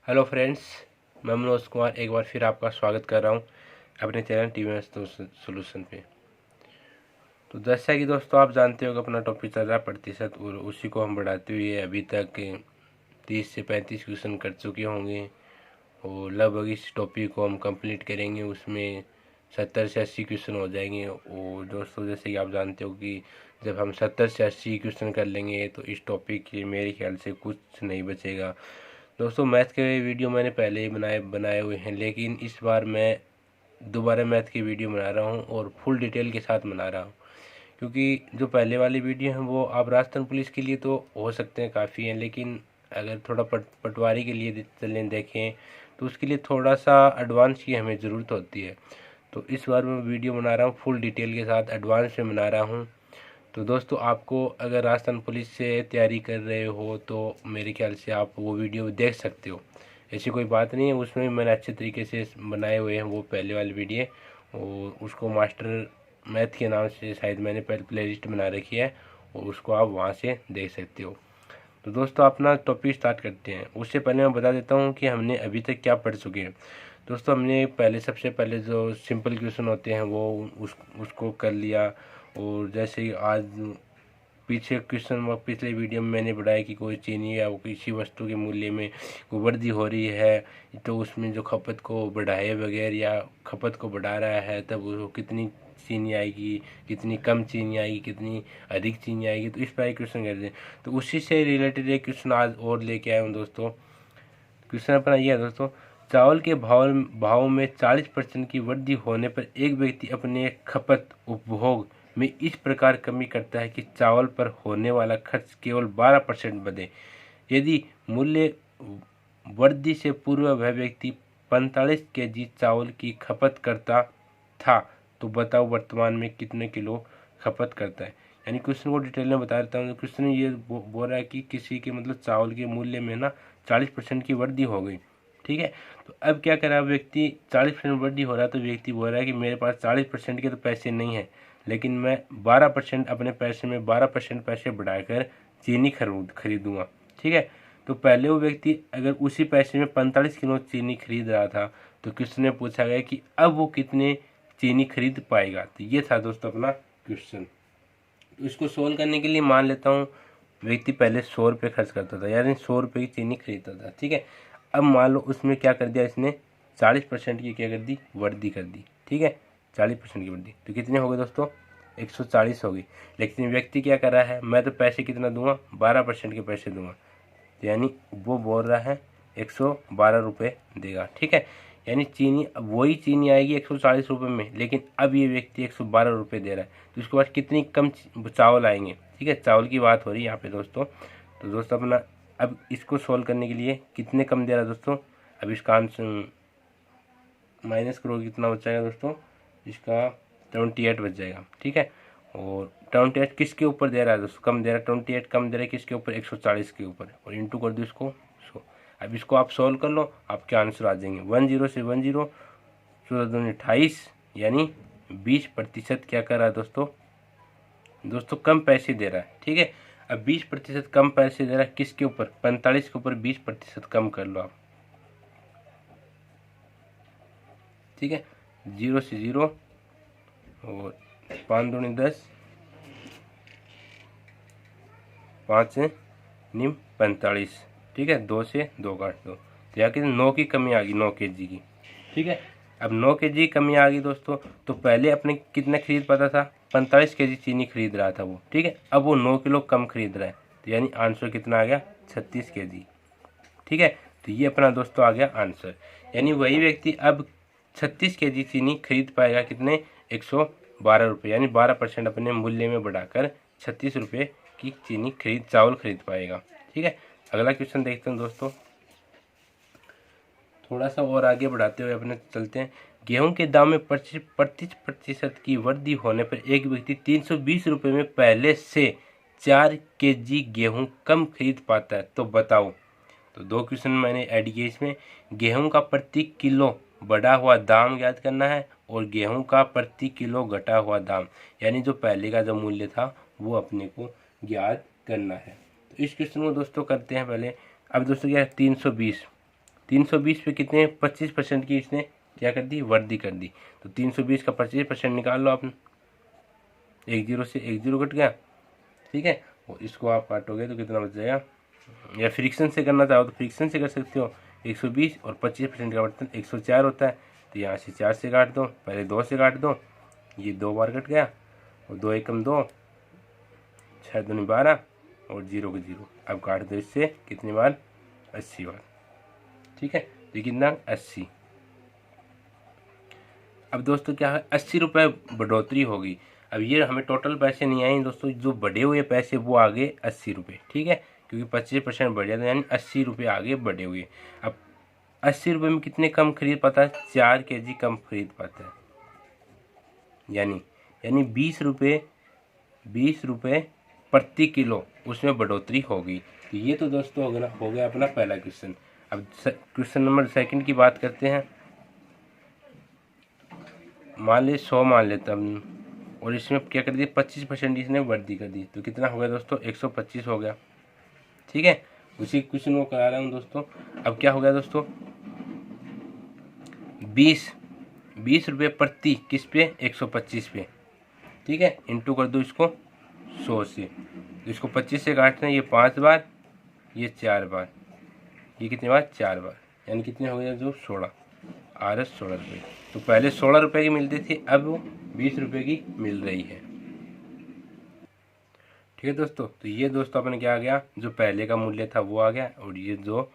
Hello friends, मैं मनोज कुमार एक बार फिर आपका स्वागत कर रहा हूं अपने चैनल टीवीएस सोल्यूशन पे। तो जैसा कि दोस्तों आप जानते हो कि अपना टॉपिक चल रहा है प्रतिशत, और उसी को हम बढ़ाते हुए अभी तक 30 से 35 क्वेश्चन कर चुके होंगे और लगभग इस टॉपिक को हम कंप्लीट करेंगे। उसमें 70 से 80 क्वेश्चन हो जाएंगे। और दोस्तों जैसे कि आप जानते हो कि जब हम 70 से 80 क्वेश्चन कर लेंगे तो इस टॉपिक के मेरे ख्याल से कुछ नहीं बचेगा। दोस्तों मैथ के वीडियो मैंने पहले ही बनाए हुए हैं, लेकिन इस बार मैं दोबारा मैथ की वीडियो बना रहा हूं और फुल डिटेल के साथ बना रहा हूं, क्योंकि जो पहले वाली वीडियो हैं वो आप राजस्थान पुलिस के लिए तो हो सकते हैं काफ़ी हैं, लेकिन अगर थोड़ा पटवारी के लिए चलें देखें तो उसके लिए थोड़ा सा एडवांस की हमें ज़रूरत होती है। तो इस बार मैं वीडियो बना रहा हूँ फुल डिटेल के साथ, एडवांस में बना रहा हूँ। तो दोस्तों आपको अगर राजस्थान पुलिस से तैयारी कर रहे हो तो मेरे ख्याल से आप वो वीडियो देख सकते हो, ऐसी कोई बात नहीं है। उसमें मैंने अच्छे तरीके से बनाए हुए हैं वो पहले वाली वीडियो, और उसको मास्टर मैथ के नाम से शायद मैंने पहले प्ले लिस्ट बना रखी है, और उसको आप वहाँ से देख सकते हो। तो दोस्तों अपना टॉपिक स्टार्ट करते हैं। उससे पहले मैं बता देता हूँ कि हमने अभी तक क्या पढ़ चुके हैं। दोस्तों हमने सबसे पहले जो सिंपल क्वेश्चन होते हैं वो उसको कर लिया। और जैसे ही आज पीछे क्वेश्चन पिछले वीडियो में मैंने बताया कि कोई चीनी या किसी वस्तु के मूल्य में कोई वृद्धि हो रही है तो उसमें जो खपत को बढ़ाए बगैर या खपत को बढ़ा रहा है तब वो कितनी चीनी आएगी, कितनी कम चीनी आएगी, कितनी अधिक चीनी आएगी। तो इस पर क्वेश्चन करते हैं। तो उसी से रिलेटेड एक क्वेश्चन आज और लेके आया हूँ दोस्तों। क्वेश्चन अपना यह है दोस्तों, चावल के भाव में 40% की वृद्धि होने पर एक व्यक्ति अपने खपत उपभोग में इस प्रकार कमी करता है कि चावल पर होने वाला खर्च केवल 12% बढ़े। यदि मूल्य वृद्धि से पूर्व वह व्यक्ति 45 केजी चावल की खपत करता था तो बताओ वर्तमान में कितने किलो खपत करता है। यानी क्वेश्चन को डिटेल में बता देता हूँ। क्वेश्चन ये बोल रहा है कि किसी के मतलब चावल के मूल्य में ना 40% की वृद्धि हो गई, ठीक है। तो अब क्या करा व्यक्ति, 40% वृद्धि हो रहा है तो व्यक्ति बोल रहा है कि मेरे पास 40% के तो पैसे नहीं है, लेकिन मैं 12% अपने पैसे में 12% पैसे बढ़ाकर चीनी खरीदूंगा, ठीक है। तो पहले वो व्यक्ति अगर उसी पैसे में 45 किलो चीनी खरीद रहा था तो क्वेश्चन में पूछा गया कि अब वो कितने चीनी खरीद पाएगा। तो ये था दोस्तों अपना क्वेश्चन। तो इसको सोल्व करने के लिए मान लेता हूँ व्यक्ति पहले 100 रुपये खर्च करता था, यानी 100 रुपये की चीनी खरीदता था, ठीक है। अब मान लो उसमें क्या कर दिया इसने, 40% की क्या कर दी, वृद्धि कर दी, ठीक है। 40% की वृद्धि तो कितने हो गए दोस्तों, 140 हो गई। लेकिन व्यक्ति क्या कर रहा है, मैं तो पैसे कितना दूंगा, 12% के पैसे दूंगा, यानी वो बोल रहा है 112 रुपये देगा, ठीक है। यानी चीनी वही चीनी आएगी 140 रुपये में, लेकिन अब ये व्यक्ति 112 रुपये दे रहा है। तो उसके बाद कितनी कम चावल आएंगे, ठीक है। चावल की बात हो रही है यहाँ पे दोस्तों। तो दोस्तों अपना अब इसको सोल्व करने के लिए कितने कम दे रहा है दोस्तों, अब इसका आंसर माइनस करो कितना बच जाएगा दोस्तों, इसका 28 बच जाएगा, ठीक है। और 28 किसके ऊपर दे रहा है दोस्तों, कम दे रहा है, 28 कम दे रहा है किसके ऊपर, 140 के ऊपर, और इंटू कर दो इसको। अब इसको आप सोल्व कर लो, आपके आंसर आ जाएंगे 10 से 10, 14 28, यानी 20% क्या कर रहा है दोस्तों कम पैसे दे रहा है, ठीक है। अब 20% कम पैसे दे रहा है किसके ऊपर, 45 के ऊपर 20% कम कर लो आप, ठीक है। 0 से 0 और 5 दूनी 10, 5 से 45, ठीक है। 2 से 2 काट दो तो यहाँ की 9 की कमी आ गई, 9 केजी की, ठीक है। अब 9 केजी कमी आ गई दोस्तों। तो पहले अपने कितना खरीद पाता था, 45 केजी चीनी खरीद रहा था वो, ठीक है। अब वो 9 किलो कम खरीद रहा है, तो यानी आंसर कितना आ गया, 36 केजी, ठीक है। तो ये अपना दोस्तों आ गया आंसर। यानी वही व्यक्ति अब 36 केजी चीनी खरीद पाएगा कितने, 112 रुपये, यानी 12% अपने मूल्य में बढ़ाकर 36 रुपये की चीनी चावल खरीद पाएगा, ठीक है। अगला क्वेश्चन देखते हैं दोस्तों, थोड़ा सा और आगे बढ़ाते हुए अपने चलते हैं। गेहूं के दाम में 25% की वृद्धि होने पर एक व्यक्ति 320 रुपये में पहले से 4 केजी गेहूं कम खरीद पाता है, तो बताओ। तो 2 क्वेश्चन मैंने ऐड किए इसमें। गेहूं का प्रति किलो बढ़ा हुआ दाम याद करना है और गेहूं का प्रति किलो घटा हुआ दाम, यानी जो पहले का जो मूल्य था वो अपने को याद करना है। तो इस क्वेश्चन को दोस्तों करते हैं पहले। अब दोस्तों क्या है, 320 320 पे कितने 25% की इसने क्या कर दी, वृद्धि कर दी। तो 320 का 25% निकाल लो आपने, एक जीरो से एक जीरो कट गया, ठीक है। और इसको आप काटोगे तो कितना बच जाएगा, या फ्रिक्शन से करना चाहो तो फ्रिक्शन से कर सकते हो। 120 और 25% का बर्तन 104 होता है, तो यहाँ से 4 से काट दो, पहले 2 से काट दो, ये 2 बार कट गया, और 2 एकम 2, 6 दूनी 12 और 0 को 0। अब काट दो इससे कितनी बार, 80 बार, ठीक है। तो कितना 80। अब दोस्तों क्या है, 80 रुपये बढ़ोतरी होगी। अब ये हमें टोटल पैसे नहीं आए दोस्तों, जो बढ़े हुए पैसे वो आगे 80 रुपये, ठीक है, क्योंकि 25% बढ़ जाता है, यानी 80 रुपये आगे बढ़े हुए। अब 80 रुपये में कितने कम खरीद पाता है, 4 kg कम खरीद पाता है, यानी 20 रुपये प्रति किलो उसमें बढ़ोतरी होगी। तो ये तो दोस्तों हो गया अपना पहला क्वेश्चन। अब क्वेश्चन नंबर सेकंड की बात करते हैं। मान ले 100 मान लेते हम, और इसमें क्या कर दिया 25% इसने वृद्धि कर दी, तो कितना हो गया दोस्तों 125 हो गया, ठीक है। उसी क्वेश्चन को करा रहा हूँ दोस्तों। अब क्या हो गया दोस्तों, 20 रुपये प्रति किस पे 125 पे, ठीक है, इंटू कर दो इसको 100 से। तो इसको 25 से काटते हैं, ये 5 बार, ये 4 बार, ये कितने बार 4 बार, यानी कितने हो गए जो 16, RS 16 रुपये। तो पहले 16 रुपये की मिलती थी, अब वो 20 रुपये की मिल रही है, ठीक है दोस्तों। तो ये दोस्तों अपने क्या आ गया, जो पहले का मूल्य था वो आ गया, और ये जो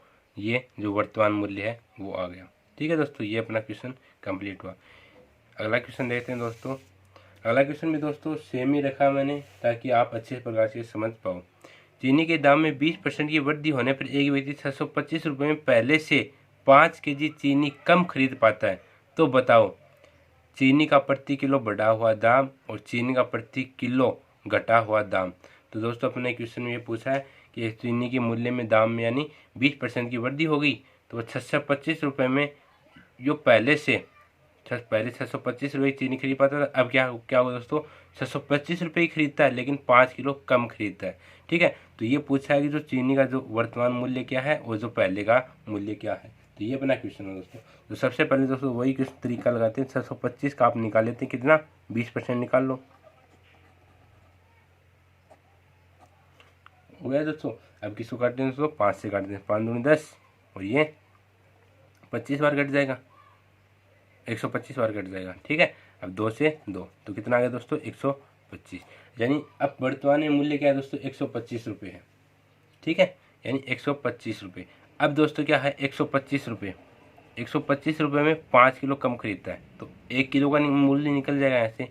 वर्तमान मूल्य है वो आ गया, ठीक है दोस्तों। ये अपना क्वेश्चन कंप्लीट हुआ। अगला क्वेश्चन देखते हैं दोस्तों। अगला क्वेश्चन भी दोस्तों सेम ही रखा मैंने, ताकि आप अच्छे प्रकार से समझ पाओ। चीनी के दाम में 20% की वृद्धि होने पर एक व्यक्ति 625 रुपये में पहले से 5 kg चीनी कम खरीद पाता है, तो बताओ चीनी का प्रति किलो बढ़ा हुआ दाम और चीनी का प्रति किलो घटा हुआ दाम। तो दोस्तों अपने क्वेश्चन में ये पूछा है कि चीनी के मूल्य में दाम में यानी 20% की वृद्धि हो गई, तो 625 रुपये में जो पहले 625 रुपये चीनी खरीद पाता था, अब क्या होगा दोस्तों 625 रुपये ही खरीदता है, लेकिन 5 किलो कम खरीदता है, ठीक है। तो ये पूछा है कि जो चीनी का जो वर्तमान मूल्य क्या है और जो पहले का मूल्य क्या है। तो ये अपना क्वेश्चन है दोस्तों। तो सबसे पहले दोस्तों वही क्वेश्चन तरीका लगाते हैं, 625 का आप निकाल लेते हैं कितना, 20% निकाल लो, हो गया दोस्तों। अब किसको काटते हैं दोस्तों, 5 से काटते हैं, 5 दूनी 10, और ये 25 बार कट जाएगा, 125 बार कट जाएगा, ठीक है। अब 2 से 2, तो कितना आ गया दोस्तों 125, यानी अब वर्तमान मूल्य क्या है दोस्तों 125 रुपये है, ठीक है, यानी 125 रुपये। अब दोस्तों क्या है 125 रुपये, 125 रुपये में 5 किलो कम खरीदता है, तो 1 किलो का मूल्य निकल जाएगा ऐसे।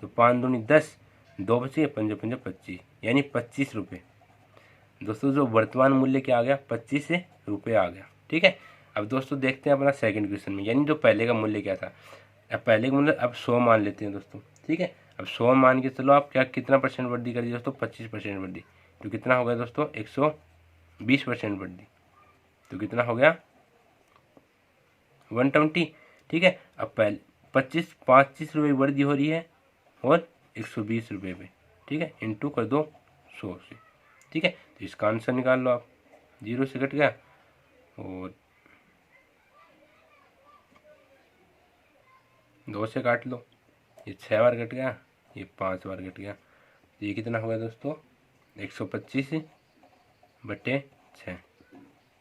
तो 5 दूनी 10, 2 बचे 5 5 25, यानी 25 रुपये। दोस्तों जो वर्तमान मूल्य क्या आ गया 25 रुपये आ गया, ठीक है। अब दोस्तों देखते हैं अपना सेकंड क्वेश्चन में, यानी जो पहले का मूल्य क्या था। अब पहले का मूल्य अब 100 मान लेते हैं दोस्तों, ठीक है। अब 100 मान के चलो आप क्या कितना परसेंट वृद्धि करिए दोस्तों, 25% वृद्धि, तो कितना हो गया दोस्तों 120% वृद्धि, तो कितना हो गया 120, ठीक है। अब पहले 25 रुपये वृद्धि हो रही है और 120 रुपये पे, ठीक है, इंटू कर दो 100 से, ठीक है। तो इसका आंसर निकाल लो आप, 0 से कट गया और 2 से काट लो, ये 6 बार कट गया, ये 5 बार कट गया, तो ये कितना हो गया दोस्तों 125 बटे 6,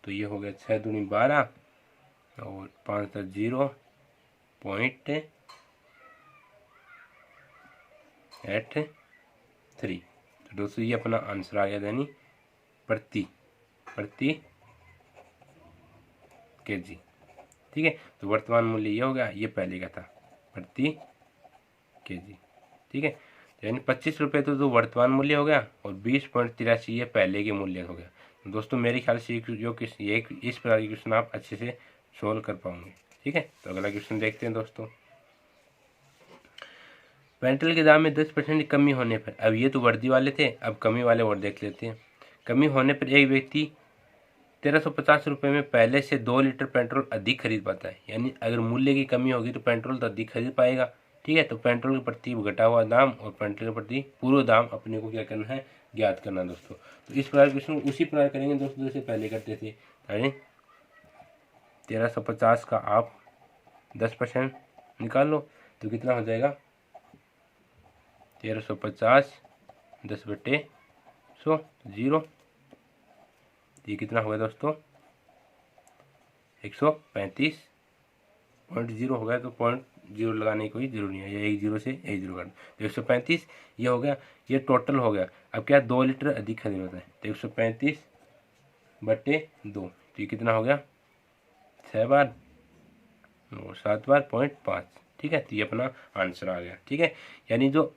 तो ये हो गया 6 दूनी 12 और 5 10 0.83। तो दोस्तों ये अपना आंसर आ गया, यानी प्रति केजी, ठीक है। तो वर्तमान मूल्य ये हो गया, ये पहले का था प्रति केजी, ठीक है। यानी 25 रुपये तो जो वर्तमान मूल्य हो गया और 20.83 ये पहले के मूल्य हो गया। तो दोस्तों मेरे ख्याल से इस प्रकार के क्वेश्चन आप अच्छे से सोल्व कर पाओगे, ठीक है। तो अगला क्वेश्चन देखते हैं दोस्तों। पेट्रोल के दाम में 10% की कमी होने पर, अब ये तो वर्दी वाले थे, अब कमी वाले और देख लेते हैं। कमी होने पर एक व्यक्ति 1350 रुपये में पहले से 2 लीटर पेट्रोल अधिक खरीद पाता है, यानी अगर मूल्य की कमी होगी तो पेट्रोल तो अधिक खरीद पाएगा, ठीक है। तो पेट्रोल के प्रति घटा हुआ दाम और पेट्रोल के प्रति पूर्व दाम अपने को क्या करना है, ज्ञात करना दोस्तों। तो इस प्रकार क्वेश्चन उसी प्रकार करेंगे दोस्तों जैसे पहले करते थे, यानी 1350 का आप 10% निकाल लो तो कितना हो जाएगा 1350 10/100 0। ये कितना होगा दोस्तों 135.0 हो गया। तो 0.0 लगाने की कोई जरूरत नहीं है, ये 1 0 से 1 0 काट तो 135 ये हो गया। ये टोटल हो गया। अब क्या 2 लीटर अधिक खरीद होता है तो 135/2 तो ये कितना हो गया 6 बार और 7 बार 0.5। ठीक है, तो ये अपना आंसर आ गया। ठीक है, यानी जो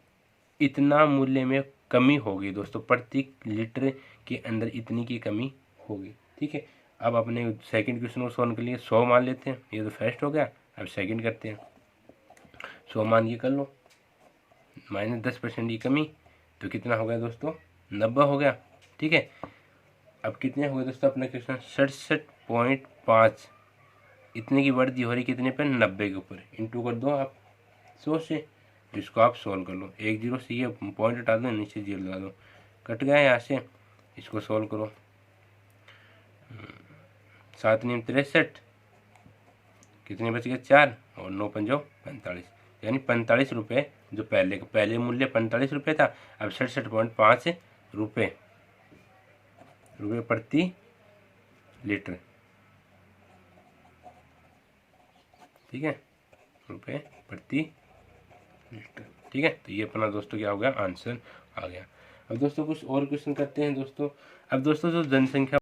इतना मूल्य में कमी होगी दोस्तों, प्रति लीटर के अंदर इतनी की कमी होगी। ठीक है, अब अपने सेकंड क्वेश्चन को सॉल्व के लिए 100 मान लेते हैं। ये तो फर्स्ट हो गया, अब सेकंड करते हैं। 100 मान ये कर लो, -10% की कमी तो कितना हो गया दोस्तों 90 हो गया। ठीक है, अब कितने हो गए दोस्तों अपना क्वेश्चन 67.5 इतने की वृद्धि हो रही कितने पे 90 के ऊपर। इंटू कर दो आप 100 से, इसको आप सोल्व कर लो। 1 0 से ये पॉइंट हटा दो, नीचे 0 लगा दो, कट गया यहाँ से। इसको सोल्व करो 7 9 63 कितने बच गए 4 और 9 5 45 यानी 45 रुपये। जो पहले मूल्य 45 रुपये था, अब 67.5 रुपये प्रति लीटर। ठीक है, रुपये प्रति लीटर। ठीक है, तो ये अपना दोस्तों क्या हो गया आंसर आ गया। अब दोस्तों कुछ और क्वेश्चन करते हैं दोस्तों। अब दोस्तों जो जनसंख्या,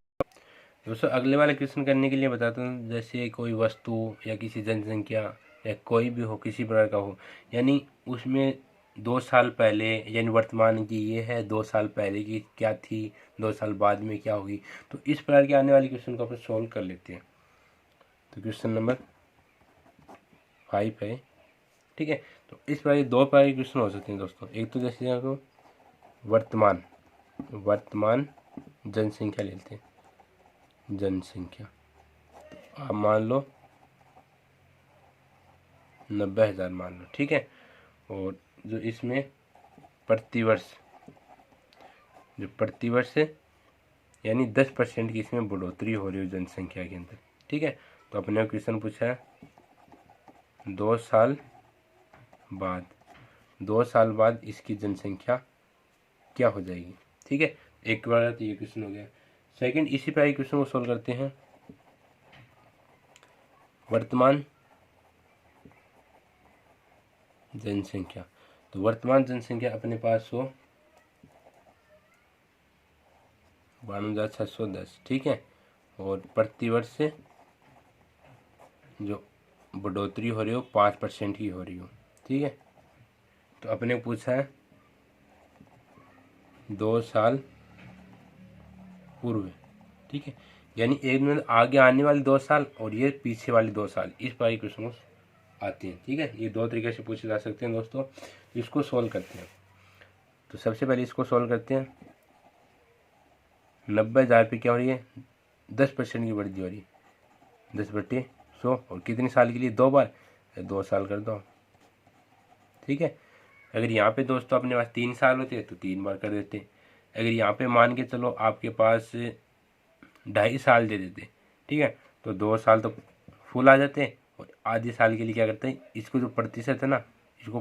दोस्तों अगले वाले क्वेश्चन करने के लिए बताता हूँ। जैसे कोई वस्तु या किसी जनसंख्या या कोई भी हो, किसी प्रकार का हो, यानी उसमें 2 साल पहले यानी वर्तमान की ये है, 2 साल पहले की क्या थी, 2 साल बाद में क्या होगी। तो इस प्रकार के आने वाले क्वेश्चन को अपन सोल्व कर लेते हैं। तो क्वेश्चन नंबर 5 है। ठीक है, तो इस प्रकार 2 प्रकार के क्वेश्चन हो सकते हैं दोस्तों। एक तो जैसे वर्तमान जनसंख्या लेते हैं। जनसंख्या तो आप मान लो 90,000 मान लो। ठीक है, और जो इसमें प्रतिवर्ष है यानी 10% की इसमें बढ़ोतरी हो रही है जनसंख्या के अंदर। ठीक है, तो अपने क्वेश्चन पूछा है 2 साल बाद इसकी जनसंख्या क्या हो जाएगी। ठीक है, एक बार तो ये क्वेश्चन हो गया। सेकंड इसी पर क्वेश्चन को सोल्व करते हैं। वर्तमान जनसंख्या, तो वर्तमान जनसंख्या अपने पास हो 52,610। ठीक है, और प्रतिवर्ष जो बढ़ोतरी हो रही हो 5% की हो रही हो। ठीक है, तो अपने पूछा है 2 साल पूर्व। ठीक है, यानी एक मिनट आगे आने वाले 2 साल और ये पीछे वाले 2 साल, इस पर क्वेश्चन आते हैं। ठीक है, ये 2 तरीके से पूछे जा सकते हैं दोस्तों। इसको सोल्व करते हैं। तो सबसे पहले इसको सोल्व करते हैं। 90,000 पे क्या हो रही है 10% की वृद्धि हो रही है 10/100 और कितने साल के लिए 2 बार 2 साल कर दो। ठीक है, अगर यहाँ पे दोस्तों अपने पास 3 साल होते तो 3 बार कर देते। अगर यहाँ पे मान के चलो आपके पास 2.5 साल दे देते। ठीक है, तो 2 साल तो फुल आ जाते और आधे साल के लिए क्या करते हैं, इसको जो प्रतिशत है ना, इसको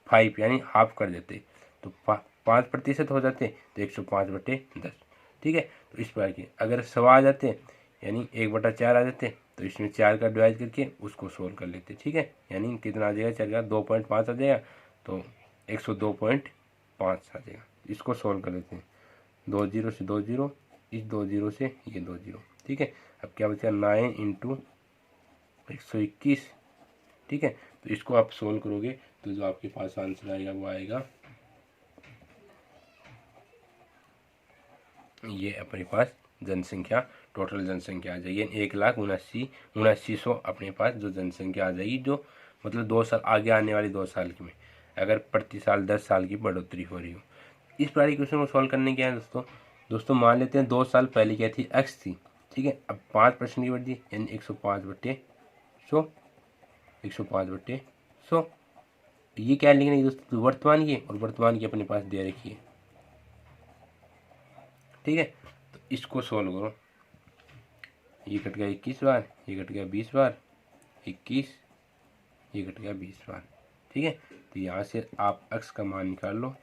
5 यानी हाफ कर देते, तो 5% हो जाते तो 105/10। ठीक है, तो इस प्रकार की अगर 100 आ जाते यानी 1/4 आ जाते, तो इसमें 4 का डिवाइड करके उसको सोल्व कर लेते। ठीक है, यानी कितना आ जाएगा 4 का 2.5 आ जाएगा, तो 102.5 आ जाएगा। इसको सोल्व कर लेते हैं। 2 0 से 2 0, इस 2 0 से ये 2 0। ठीक है, अब क्या बचा 9 × 121। ठीक है, तो इसको आप सोल्व करोगे तो जो आपके पास आंसर आएगा वो आएगा ये अपने पास जनसंख्या, टोटल जनसंख्या आ जाएगी 1,79,79,100 अपने पास जो जनसंख्या आ जाएगी, जो मतलब 2 साल आगे आने वाले 2 साल में अगर प्रति साल 10 साल की बढ़ोतरी हो रही हो। इस प्रकार के क्वेश्चन को सॉल्व करने क्या है दोस्तों मान लेते हैं 2 साल पहले क्या थी x थी। ठीक है, अब 5% की वृद्धि यानी 105/100 105/100। ये क्या लिखना है दोस्तों वर्तमान की, और वर्तमान की अपने पास दे रखी है। ठीक है, तो इसको सोल्व करो ये कट गया 21 बार, ये कट गया 20 बार, 21, ये कट गया 20 बार। ठीक है, तो यहाँ से आप x का मान निकाल लो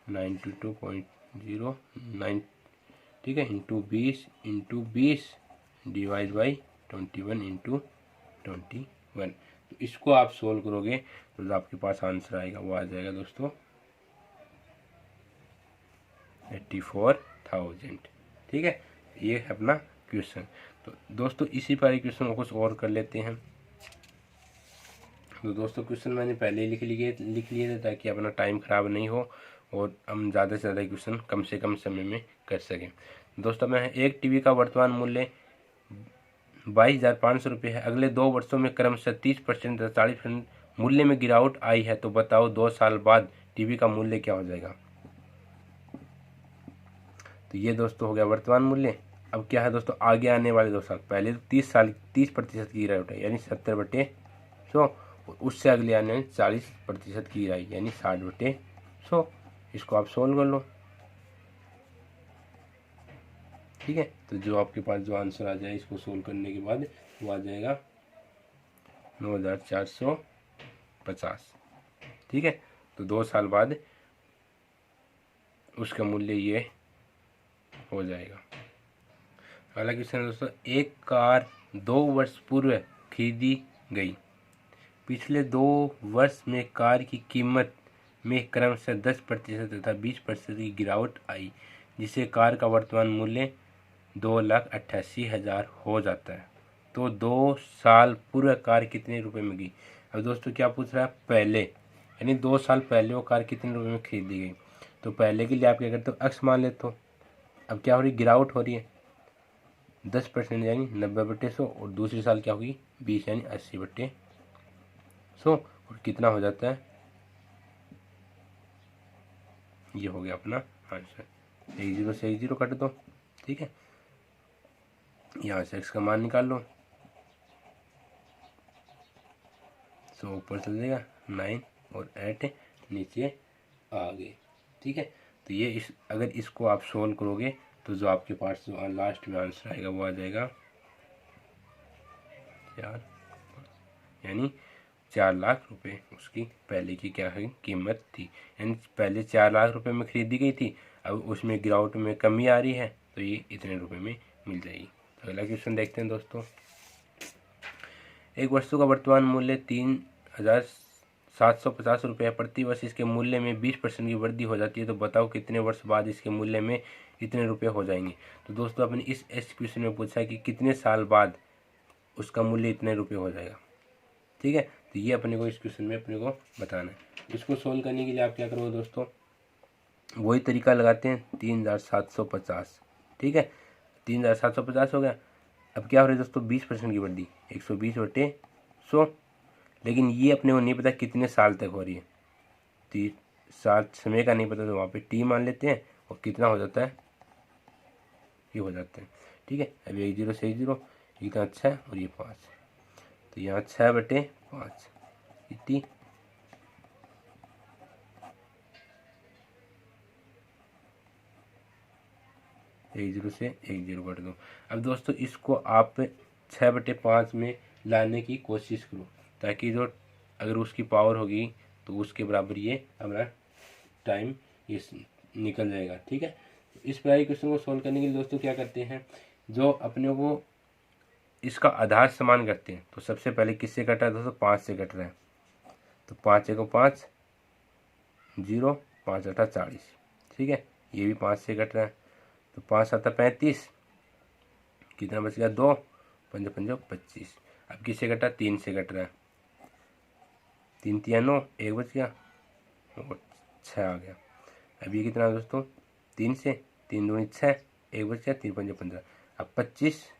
92.09, ठीक है, इंटू 20 डिवाइड बाई 21 इंटू 21। तो इसको आप सोल्व करोगे तो जो आपके पास आंसर आएगा वो आ जाएगा दोस्तों 84,000। ठीक है, ये है अपना क्वेश्चन। तो दोस्तों इसी पर क्वेश्चन को कुछ और कर लेते हैं। तो दोस्तों क्वेश्चन मैंने पहले ही लिख लिए थे ताकि अपना टाइम ख़राब नहीं हो और हम ज़्यादा से ज़्यादा क्वेश्चन कम से कम समय में कर सकें। दोस्तों मैं एक टीवी का वर्तमान मूल्य 22,500 रुपये है। अगले 2 वर्षों में क्रमशः 30% तथा 40% मूल्य में गिरावट आई है, तो बताओ 2 साल बाद टीवी का मूल्य क्या हो जाएगा। तो ये दोस्तों हो गया वर्तमान मूल्य। अब क्या है दोस्तों, आगे आने वाले 2 साल, पहले तो 30% की गिरावट है यानी 70/100, उससे अगले आने में 40% की गिराई यानी 60/100। इसको आप सोल्व कर लो। ठीक है, तो जो आपके पास जो आंसर आ जाए इसको सोल्व करने के बाद वो आ जाएगा 9,450। ठीक है, तो 2 साल बाद उसका मूल्य ये हो जाएगा। अगला क्वेश्चन दोस्तों, एक कार 2 वर्ष पूर्व खरीदी गई। पिछले 2 वर्ष में कार की कीमत में क्रमशः 10% तथा 20% की गिरावट आई, जिससे कार का वर्तमान मूल्य 2,88,000 हो जाता है। तो 2 साल पूर्व कार कितने रुपए में गई। अब दोस्तों क्या पूछ रहा है, पहले यानी 2 साल पहले वो कार कितने रुपए में खरीदी गई। तो पहले के लिए आप क्या करते हो, x मान लेते हो। अब क्या हो रही, गिरावट हो रही है 10% यानी 90/100, और दूसरी साल क्या होगी 20 यानी 80/100, और कितना हो जाता है, ये हो गया अपना आंसर। 1 0 से 1 0 काट दो। ठीक है, यहाँ से x का मान निकाल लो, 100 ऊपर चल जाएगा 9 और 8 नीचे आ गए। ठीक है, तो ये अगर इसको आप सोल्व करोगे तो जो आपके पास जो लास्ट में आंसर आएगा वो आ जाएगा 4, यानी 4 लाख रुपए उसकी पहले की क्या है कीमत थी। यानी पहले 4 लाख रुपए में खरीदी गई थी, अब उसमें गिरावट में कमी आ रही है तो ये इतने रुपए में मिल जाएगी। तो अगला क्वेश्चन देखते हैं दोस्तों, एक वस्तु का वर्तमान मूल्य 3,750 रुपये है। प्रति वर्ष इसके मूल्य में 20% की वृद्धि हो जाती है, तो बताओ कितने वर्ष बाद इसके मूल्य में इतने रुपए हो जाएंगे। तो दोस्तों अपने इस क्वेश्चन में पूछा है कि कितने साल बाद उसका मूल्य इतने रुपए हो जाएगा। ठीक है, तो ये अपने को इस क्वेश्चन में अपने को बताना है। इसको सोल्व करने के लिए आप क्या करोगे दोस्तों, वही तरीका लगाते हैं 3,750। ठीक है, 3,750 हो गया। अब क्या हो रहा है दोस्तों, 20% की वृद्धि 120/100, लेकिन ये अपने को नहीं पता कितने साल तक हो रही है। 30 साल समय का नहीं पता, तो वहाँ पे टी मान लेते हैं और कितना हो जाता है, ये हो जाता है। ठीक है, अब 1 0 से 1 0, इतना 6 और ये 5, तो यहाँ 6/5 टी, एक 0 से 1 0 काट दो। अब दोस्तों इसको आप 6/5 में लाने की कोशिश करो, ताकि जो अगर उसकी पावर होगी तो उसके बराबर ये हमारा टाइम ये निकल जाएगा। ठीक है, इस प्रकार क्वेश्चन को सोल्व करने के लिए दोस्तों क्या करते हैं, जो अपने को इसका आधार समान करते हैं, तो सबसे पहले किससे कट रहा है दोस्तों, 5 से कट रहा है। तो 5 1 5 0, 5 8 40। ठीक है, ये भी 5 से कट रहा है, तो 5 7 35, कितना बच गया 2, 5 5 25। अब किससे कटा, 3 से कट रहा है, 3 3 9, 1 बच गया और 6 आ गया। अब ये कितना दोस्तों, 3 से 3 2 6, 1 बच गया, 3 5 15। अब 25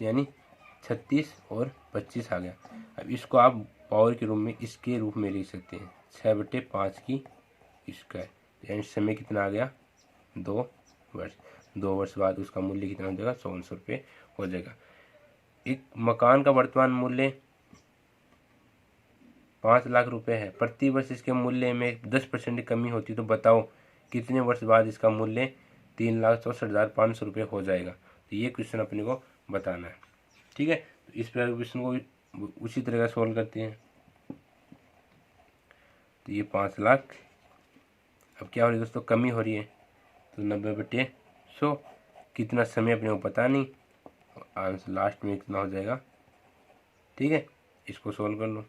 यानी 36 और 25 आ गया। अब इसको आप पावर के रूप में इसके रूप में लिख सकते हैं 6/5 की स्क्वायर, यानी समय कितना आ गया 2 वर्ष। 2 वर्ष बाद उसका मूल्य कितना हो जाएगा, 100 रुपये हो जाएगा। एक मकान का वर्तमान मूल्य 5 लाख रुपए है। प्रति वर्ष इसके मूल्य में 10% की कमी होती है, तो बताओ कितने वर्ष बाद इसका मूल्य 3,64,500 रुपये हो जाएगा। तो ये क्वेश्चन अपने को बताना है। ठीक है, तो इस प्रकार के क्वेश्चन को उसी तरह का सॉल्व करते हैं। तो ये 5 लाख, अब क्या हो रही है दोस्तों, कमी हो रही है, तो 90/100, कितना समय अपने को पता नहीं, आंसर लास्ट में कितना हो जाएगा। ठीक है, इसको सॉल्व कर लो।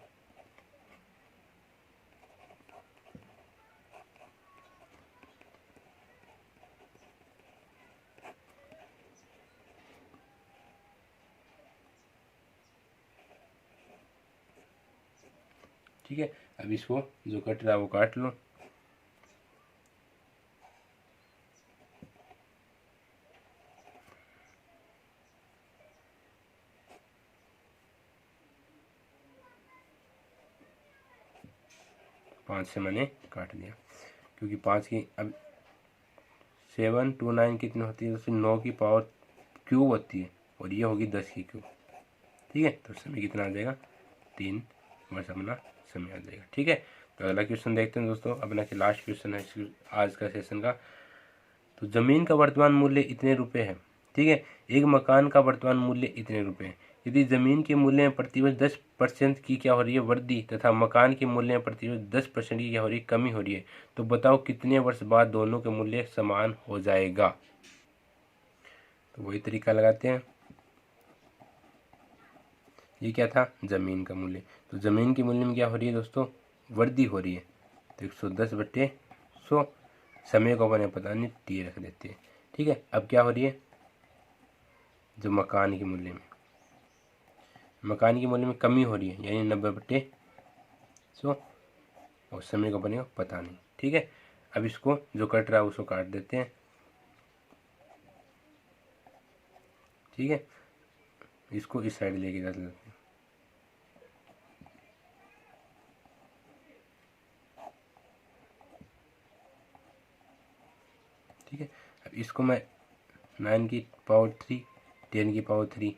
ठीक है, अब इसको जो कट रहा है वो काट लो। पाँच से मैंने काट दिया, क्योंकि 5 की अब 729 कितनी होती है, तो 9 की पावर क्यूब होती है, और ये होगी 10 की क्यूब। ठीक है, तो समय कितना आ जाएगा, 3 वर्ष अपना समय आ जाएगा। ठीक है, तो अगला क्वेश्चन देखते हैं दोस्तों, अपना के लास्ट क्वेश्चन है आज का सेशन का। तो ज़मीन का वर्तमान मूल्य इतने रुपए है। ठीक है, एक मकान का वर्तमान मूल्य इतने रुपए है। यदि ज़मीन के मूल्य में प्रतिवर्ष 10% की क्या हो रही है, वृद्धि, तथा मकान के मूल्य में प्रतिवर्ष 10% की क्या हो रही है, कमी हो रही है, तो बताओ कितने वर्ष बाद दोनों के मूल्य समान हो जाएगा। तो वही तरीका लगाते हैं। ये क्या था, ज़मीन का मूल्य, तो ज़मीन के मूल्य में क्या हो रही है दोस्तों, वृद्धि हो रही है, तो 110/100, समय को अपने पता नहीं टी रख देते हैं। ठीक है, अब क्या हो रही है, जो मकान के मूल्य में, मकान के मूल्य में कमी हो रही है, यानी 90/100, और समय को अपने को पता नहीं। ठीक है, अब इसको जो कट रहा है उसको काट देते हैं। ठीक है, इसको इस साइड लेके जा लेते हैं। ठीक है, अब इसको मैं 9 की पावर 3, 10 की पावर 3,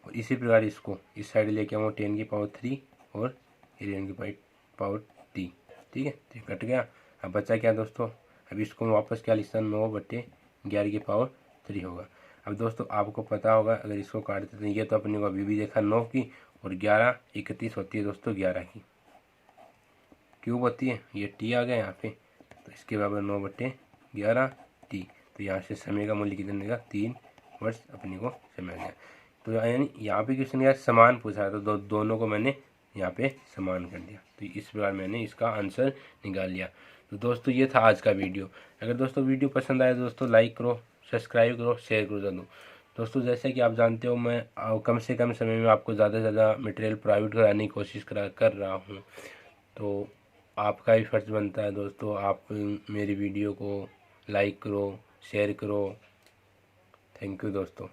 और इसी प्रकार इसको इस साइड लेके आऊँगा 10 की पावर 3 और 11 की पावर 3। ठीक है, तो ये कट गया। अब बचा क्या दोस्तों, अब इसको वापस क्या लिखता हूँ, 9/11 की पावर 3 होगा। अब दोस्तों आपको पता होगा, अगर इसको काट देते हैं, ये तो अपने को अभी भी देखा 9 की, और 11 31 होती है दोस्तों, 11 की क्यूब होती है, ये टी आ गया यहाँ पे, तो इसके बराबर 9/11 टी। तो यहाँ से समय का मूल्य कितना देगा, 3 वर्ष अपने को समय आ गया। तो यानी यहाँ पे क्वेश्चन क्या समान पूछा, तो दोनों को मैंने यहाँ पे समान कर दिया, तो इस प्रकार मैंने इसका आंसर निकाल लिया। तो दोस्तों ये था आज का वीडियो। अगर दोस्तों वीडियो पसंद आए दोस्तों लाइक करो, सब्सक्राइब करो, शेयर करो दोस्तों। जैसे कि आप जानते हो, मैं कम से कम समय में आपको ज़्यादा से ज़्यादा मटेरियल प्रोवाइड कराने की कोशिश कर रहा हूँ। तो आपका भी फर्ज बनता है दोस्तों, आप मेरी वीडियो को लाइक करो, शेयर करो। थैंक यू दोस्तों।